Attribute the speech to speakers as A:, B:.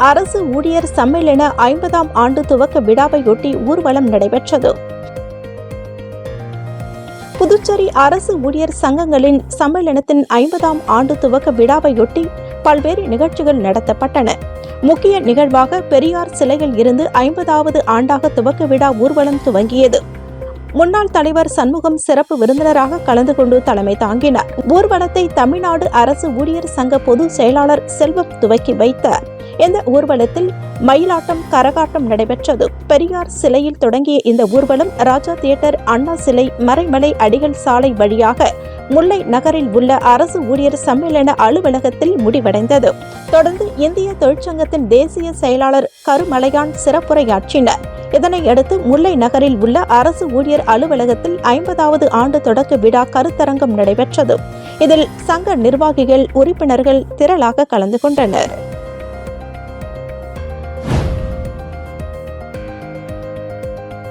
A: அரசு ஊழியர் சம்மேளன 50ஆம் ஆண்டு துவக்க விழாவையொட்டி ஊர்வலம் நடைபெற்றது. புதுச்சேரி அரசு ஊழியர் சங்கங்களின் சம்மேளனத்தின் 50ஆம் ஆண்டு துவக்க விழாவையொட்டி பல்வேறு நிகழ்ச்சிகள் நடத்தப்பட்டன. முக்கிய நிகழ்வாக பெரியார் சிலையில் இருந்து 50வது ஆண்டாக துவக்க விழா ஊர்வலம் துவங்கியது. முன்னாள் தலைவர் சண்முகம் சிறப்பு விருந்தினராக கலந்து கொண்டு தலைமை தாங்கினார். ஊர்வலத்தை தமிழ்நாடு அரசு ஊழியர் சங்க பொதுச் செயலாளர் செல்வம் துவக்கி வைத்தார். இந்த ஊர்வலத்தில் மயிலாட்டம், கரகாட்டம் நடைபெற்றது. பெரியார் சிலையில் தொடங்கிய இந்த ஊர்வலம் ராஜா தியேட்டர், அண்ணா சிலை, மறைமலை அடிகள் சாலை வழியாக முல்லை நகரில் உள்ள அரசு ஊழியர் சம்மேளன அலுவலகத்தில் முடிவடைந்தது. தொடர்ந்து இந்திய தொழிற்சங்கத்தின் தேசிய செயலாளர் கருமலையான் சிறப்புரையாற்றினார். இதனையடுத்து முல்லை நகரில் உள்ள அரசு ஊழியர் அலுவலகத்தில் 50வது ஆண்டு தொடக்க விழா கருத்தரங்கம் நடைபெற்றது. இதில் சங்க நிர்வாகிகள், உறுப்பினர்கள் திரளாக கலந்து கொண்டனர்.